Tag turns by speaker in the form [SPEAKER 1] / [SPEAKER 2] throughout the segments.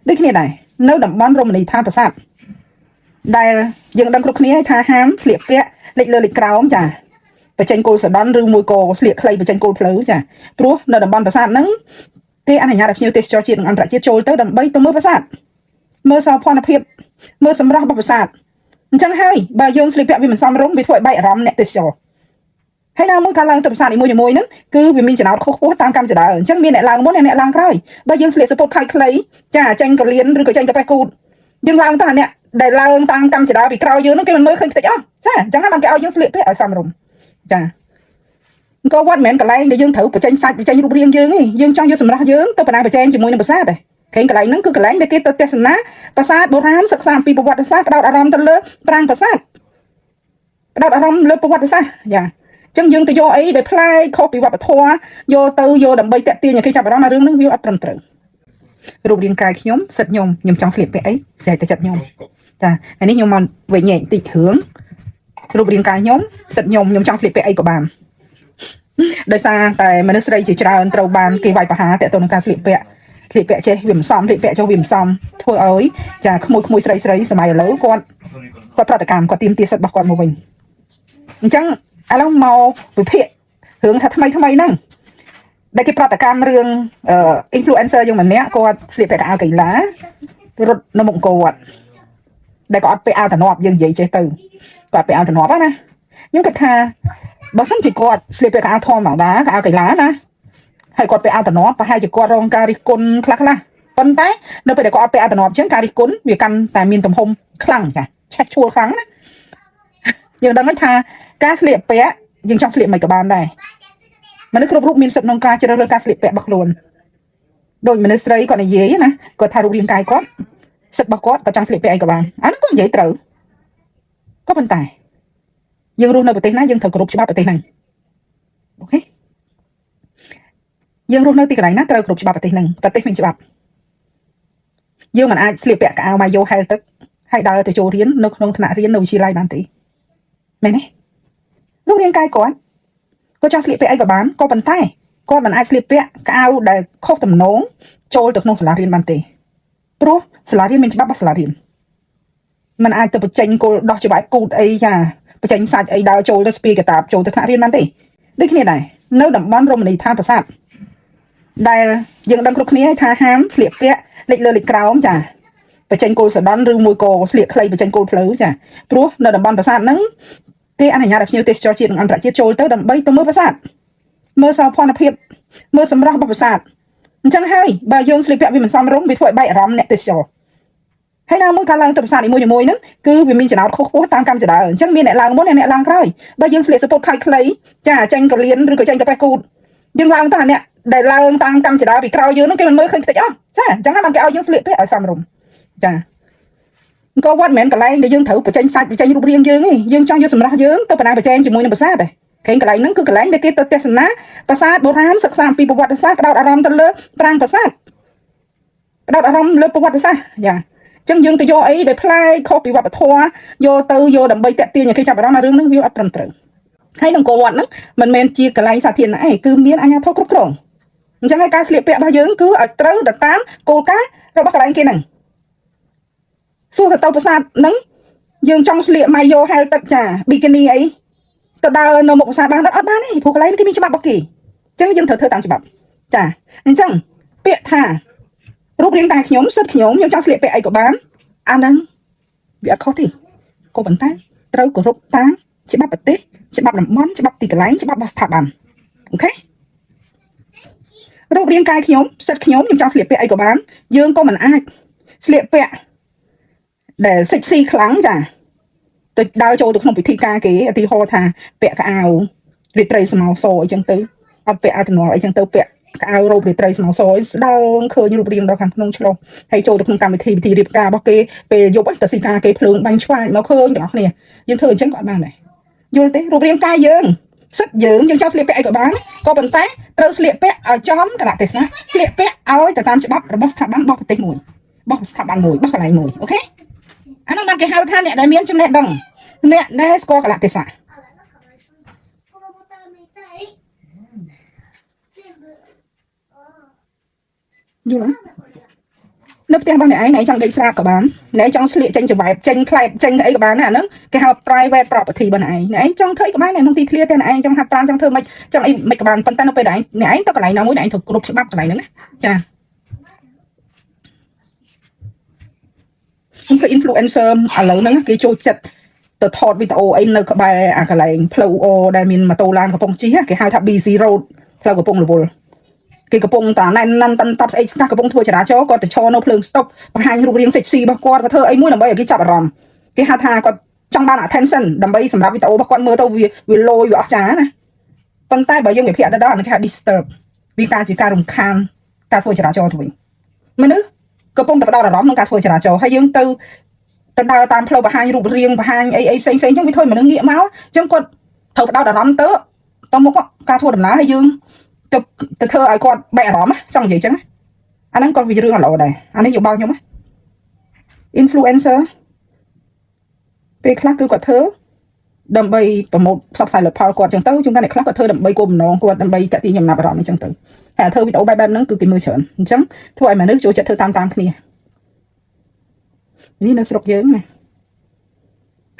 [SPEAKER 1] ដូចគ្នាដែរនៅតំបន់រមណីយដ្ឋានប្រាសាទដែលយើងដឹងគ្រប់គ្នាថាហាមស្លៀកពាក់លេចលើលេចក្រោមចាបញ្ចេញគោលសដន់ឬមួយក៏ស្លៀកខ្លីបញ្ចេញគោលផ្លូវចាព្រោះនៅតំបន់ប្រាសាទហ្នឹងគេអនុញ្ញាតឲ្យភ្ញៀវទេសចរជាតិនិងអន្តរជាតិចូលទៅដើម្បីទៅមើលប្រាសាទមើលសោភ័ណភាពមើលសម្រស់របស់ប្រាសាទអញ្ចឹងហើយបើយើងស្លៀកពាក់វាមិនសមរម្យវាធ្វើឲ្យបែកអារម្មណ៍អ្នកទេសចរហើយណាមួយការឡើងទៅប្រាសាទនីមួយៗហ្នឹងគឺវាមានចំណោទខុសៗតាមកម្មចដើអញ្ចឹងមានអ្នកឡើងមុនអ្នកឡើងក្រោយបើយើងស្លៀកសពុតខៃខ្លីចាចេញកលៀនឬក៏ចេញកាប៉េះគូតយើងឡើងតាអ្នកដែលឡើងតាមកម្មចដើពីក្រោយយើងហ្នឹងគេមិនមើលឃើញតិចអស់ចាអញ្ចឹងហើយបានគេឲ្យយើងស្លៀកពាក់ឲ្យសមរម្យចាក៏វត្តមិនមែនកន្លែងដែលយើងត្រូវបញ្ចេញសាច់បញ្ចេញរូបរាងយើងទេយើងចង់យកសម្រស់យើងទៅបណ្ដាបញ្ចេញជាមួយនឹងប្រាសាទដែរឃើញកន្លែងហ្នឹងគឺកន្លែងដែលគេទៅទស្សនាប្រាសាទបុរាណសិក្សាអំពីប្រវត្តិសាស្ត្រផ្ដោតអារម្មណ៍ទៅលើប្រាង្គប្រាសាទផ្ដោតអារម្មណ៍លើប្រវត្តិសាស្ត្រចាចឹងយើងទៅយកអីដែលប្លែកខុសពីវប្បធម៌យកទៅយកដើម្បីតាក់ទាញឲ្យគេចាប់អារម្មណ៍រឿងហ្នឹងវាអត់ត្រឹមត្រូវរូបរាងកាយខ្ញុំសិតខ្ញុំចង់ស្លៀកពាក់អីស្រែកទៅចិត្តខ្ញុំចាហើយនេះខ្ញុំមកវិញញែកតិចរឿងរូបរាងកាយខ្ញុំសិតខ្ញុំចង់ស្លៀកពាក់អីក៏បានដោយសារតែមនុស្សស្រីជាច្រើនត្រូវបានគេវាយប្រហារតាក់ទងនឹងការស្លៀកពាក់ចេះវាមិនសមស្លៀកពាក់ចុះវាមិនសមធ្វើឲ្យចាក្មួយស្រីសម័យឥឡូវគាត់ប្រតិកម្មគាត់ទាមទារសិទ្ធិរបស់គាត់មកវិញអញ្ចឹងឥឡូវមកវិភាគរឿងថាថ្មីហ្នឹងដែលគេប្រតិកម្មរឿងinfluencer យើងម្នាក់គាត់ស្លៀកពាក់កៅអៅកីឡារត់នៅមុខគាត់ដែលគាត់អត់ពាក់អាវតំណប់យើងនិយាយចេះទៅគាត់ពាក់អាវតំណប់ណាខ្ញុំគិតថាបើសិនជាគាត់ស្លៀកពាក់កៅអៅធម្មតាកៅអៅកីឡាណាហើយគាត់ពាក់អាវតំណប់ប្រហែលជាគាត់រងការរិះគន់ខ្លះប៉ុន្តែនៅពេលដែលគាត់អត់ពាក់អាវតំណប់អញ្ចឹងការរិះគន់វាកាន់តែមានទំហំខ្លាំងចាឆេះឈួលខ្លាំងណាយើងដឹងថាការស្លៀកពាក់យើងចង់ស្លៀកមិនក៏បានដែរមនុស្សគ្រប់រូបមានសិទ្ធិក្នុងការជ្រើសរើសការស្លៀកពាក់របស់ខ្លួនដោយមនុស្សស្រីគាត់និយាយណាគាត់ថារូបរាងកាយគាត់សិទ្ធិរបស់គាត់ក៏ចង់ស្លៀកពាក់អីក៏បានអានោះគាត់និយាយត្រូវក៏ប៉ុន្តែយើងរស់នៅប្រទេសណាយើងត្រូវគោរពច្បាប់ប្រទេសហ្នឹងអូខេយើងរស់នៅទីកន្លែងណាត្រូវគោរពច្បាប់ប្រទេសហ្នឹងប្រទេសមានច្បាប់យើងមិនអាចស្លៀកពាក់កៅអៅម៉ាយ៉ូហែលទឹកហើយដើរទៅចូលរៀននៅក្នុងថ្នាក់រៀននៅវិទ្យាល័យបានទេមែនទេរូបរាងកាយគាត់ក៏ចង់ស្លៀកពាក់អីក៏បានក៏ប៉ុន្តែគាត់មិនអាចស្លៀកពាក់កៅអៅដែលខុសទំនងចូលទៅក្នុងសាលារៀនបានទេព្រោះសាលារៀនមានច្បាប់របស់សាលារៀនមិនអាចទៅបញ្ចេញគោលដោះច្បាប់គូតអីចាបញ្ចេញសាច់អីដើរចូលទៅស្ពាយកតាបចូលទៅថ្នាក់រៀនបានទេដូចគ្នាដែរនៅតំបន់រមណីយដ្ឋានប្រាសាទដែលយើងដឹងគ្រប់គ្នាថាហាមស្លៀកពាក់លេចលើលេចក្រោមចាបញ្ចេញគោលសដន់ឬមួយក៏ស្លៀកខ្លីបញ្ចេញគោលផ្លូវចាព្រោះនៅតំបន់ប្រាសាទហ្នឹងគេអនុញ្ញាតឲ្យភ្ញៀវទេសចរជាតិនិងអន្តរជាតិចូលទៅដើម្បីទៅមើលប្រាសាទមើលសោភ័ណភាពមើលសម្រស់របស់ប្រាសាទអញ្ចឹងហើយបើយើងស្លៀកពាក់វាមិនសមរម្យវាធ្វើឲ្យបែកអារម្មណ៍អ្នកទេសចរហើយណាមួយការឡើងទៅប្រាសាទនីមួយៗហ្នឹងគឺវាមានចំណោទខុសៗតាមកម្មចដើអញ្ចឹងមានអ្នកឡើងមុនអ្នកឡើងក្រោយបើយើងស្លៀកសពុតខៃខ្លីចាចេញកលៀនឬក៏ចេញកាប៉េះគូតយើងឡើងតាអ្នកដែលឡើងតាមកម្មចដើពីក្រោយយើងហ្នឹងគេមិនមើលឃើញតិចអស់ចាអញ្ចឹងហើយបានគេឲ្យយើងស្លៀកពាក់ឲ្យសមរម្យចាក៏វត្តមិនមែនកន្លែងដែលយើងត្រូវបញ្ចេញសាច់បញ្ចេញរូបរាងយើងទេយើងចង់យកសម្រស់យើងទៅបណ្ដាបញ្ចេញជាមួយនឹងប្រាសាទដែរឃើញកន្លែងហ្នឹងគឺកន្លែងដែលគេទៅទស្សនាប្រាសាទបុរាណសិក្សាអំពីប្រវត្តិសាស្ត្រផ្ដោតអារម្មណ៍ទៅលើប្រាង្គប្រាសាទផ្ដោតអារម្មណ៍លើប្រវត្តិសាស្ត្រចាអញ្ចឹងយើងទៅយកអីដែលប្លែកខុសពីវប្បធម៌យកទៅយកដើម្បីតាក់ទាញឲ្យគេចាប់អារម្មណ៍រឿងហ្នឹងវាអត់ត្រឹមត្រូវហើយក្នុងវត្តហ្នឹងមិនមែនជាកន្លែងសាធារណៈទេគឺមានអាជ្ញាធរគ្រប់គ្រងអញ្ចឹងហើយការស្លៀកពាក់របស់យើងគឺឲ្យត្រូវទៅតាមគោលការណ៍របស់កន្លែងគេហ្នឹងសួរទៅប្រាសាទហ្នឹងយើងចង់ស្លៀកម៉ាយ៉ូហែលទឹកចាប៊ីគីនីអីទៅដើរនៅមុខប្រាសាទបានអត់បានទេព្រោះកន្លែងគេមានច្បាប់របស់គេអញ្ចឹងយើងត្រូវធ្វើតាមច្បាប់ចាអញ្ចឹងពាក្យថារូបរាងកាយខ្ញុំសិទ្ធិខ្ញុំចង់ស្លៀកពាក់អីក៏បានអាហ្នឹងវាអត់ខុសទេក៏ប៉ុន្តែត្រូវគោរពតាមច្បាប់ប្រទេសច្បាប់តំបន់ច្បាប់ទីកន្លែងច្បាប់របស់ស្ថាប័នអូខេរូបរាងកាយខ្ញុំសិទ្ធិខ្ញុំចង់ស្លៀកពាក់អីក៏បានយើងក៏មិនអាចស្លៀកពាក់ដែលសិចស៊ីខ្លាំងចាទៅដើរចូលទៅក្នុងពិធីការគេឧទាហរណ៍ថាពាក់កៅអៅរាត្រីស្មៅសអីចឹងទៅអត់ពាក់អាវតំណអីចឹងទៅពាក់កៅអៅរ៉ូបរាត្រីស្មៅសអីស្ដងឃើញរូបរាងដល់ខាងក្នុងឆ្លោះហើយចូលទៅក្នុងកម្មវិធីរៀបការរបស់គេពេលយប់ទៅស៊ីការគេភ្លើងបាញ់ឆ្វាយមកឃើញទាំងអស់គ្នាយើងធ្វើអញ្ចឹងក៏អត់បានដែរយល់ទេរូបរាងកាយយើងសិតយើងចង់ស្លៀកពាក់អីក៏បានក៏ប៉ុន្តែត្រូវស្លៀកពាក់ឲ្យចំកលៈទេសៈស្លៀកពាក់ឲ្យទៅតាមច្បាប់របស់ស្ថាប័នរបស់ប្រទេសមួយរបស់ស្ថាប័នមួយរបស់កន្លែងមួយអូខេអានោះបានគេហៅថាអ្នកដែលមានចំណេះដឹងអ្នកដែលស្គាល់កលៈទេសៈយល់ នៅផ្ទះរបស់អ្នកឯងចង់ដេកស្រាបក៏បានអ្នកឯងចង់ឆ្លៀកចេញច្បែបចេញខ្លែបចេញអីក៏បានណាហ្នឹងគេហៅ private property របស់អ្នកឯងចង់ធ្វើអីក៏បាននៅក្នុងទីធ្លាតែអ្នកឯងចង់ហាត់ប្រាណចង់ធ្វើមិនចង់អីមិនក៏បានប៉ុន្តែនៅពេលអ្នកឯងទៅកន្លែងណាមួយអ្នកឯងត្រូវគ្រប់ច្បាប់កន្លែងហ្នឹងណាចាខ្ញុំឃើញ influencer ឥឡូវហ្នឹងគេចូលចិត្តទៅថតវីដេអូអីនៅក្បែរអាកន្លែងផ្លូវអូដែលមានម៉ូតូឡានកំពុងជិះគេហៅថា BC road ផ្លូវកំពង់រវល់គេកំពុងតាណែនណាន់តាន់តាប់ស្អីស្កាកំពុងធ្វើចរាចរណ៍គាត់ទៅឈរនៅភ្លើងស្តុបបង្ហាញរូបរាង sexy របស់គាត់ក៏ធ្វើអីមួយដើម្បីឲ្យគេចាប់អារម្មណ៍គេហៅថាគាត់ចង់បាន attention ដើម្បីសម្រាប់វីដេអូរបស់គាត់មើលទៅវាលយវាអស្ចារ្យណាប៉ុន្តែបើយើងវិភាគដល់អានេះគេហៅ disturb វាការជាការរំខានការធ្វើចរាចរណ៍ទៅវិញមនុស្សកំពុងតែផ្ដោតអារម្មណ៍ក្នុងការធ្វើចរាចរណ៍ហើយយើងទៅដើរតាមផ្លូវបង្ហាញរូបរាងបង្ហាញអីផ្សេងៗអញ្ចឹងវាធ្វើមនុស្សងាកមកអញ្ចឹងគាត់ត្រូវផ្ដោតអារម្មណ៍ទៅមុខការធ្វើដំណើរហើយយើងទៅធ្វើឲ្យគាត់បែកអារម្មណ៍ចង់និយាយអញ្ចឹងអាហ្នឹងគាត់វារឿងអាឡូដែរអានេះយោបល់ខ្ញុំ influencer ពេលខ្លះគឺគាត់ធ្វើដើម្បីប្រម៉ូទផ្សព្វផ្សាយលទ្ធផលគាត់អញ្ចឹងទៅជួនកាលអ្នកខ្លះគាត់ធ្វើដើម្បីគោលបំណងគាត់ដើម្បីតាក់ទាញចំណាប់អារម្មណ៍អញ្ចឹងទៅហើយធ្វើវីដេអូបែបហ្នឹងគឺគេមើលច្រើនអញ្ចឹងធ្វើឲ្យមនុស្សចូលចិត្តធ្វើតាមគ្នានេះនៅស្រុកយើងណា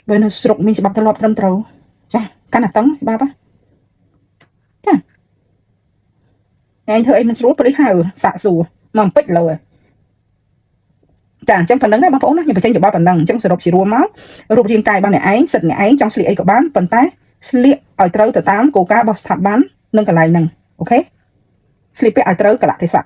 [SPEAKER 1] បើនៅស្រុកមានច្បាប់ទម្លាប់ត្រឹមត្រូវចាកាន់តែតឹងច្បាប់ចាឯងធ្វើអីមិនស្រួលប៉ូលីសហៅសាកសួរមកអំពេចលើចាអញ្ចឹងប៉ុណ្្នឹងណាបងប្អូនណាខ្ញុំបញ្ចេញយោបល់ប៉ុណ្្នឹងអញ្ចឹងសរុបជារួមមករូបរាងកាយរបស់អ្នកឯងសិទ្ធិអ្នកឯងចង់ឆ្លៀកអីក៏បានប៉ុន្តែស្លៀកឲ្យត្រូវទៅតាមគោលការណ៍របស់ស្ថាប័ននិងកន្លែងហ្នឹងអូខេស្លៀកពាក់ឲ្យត្រូវកលៈទេសៈ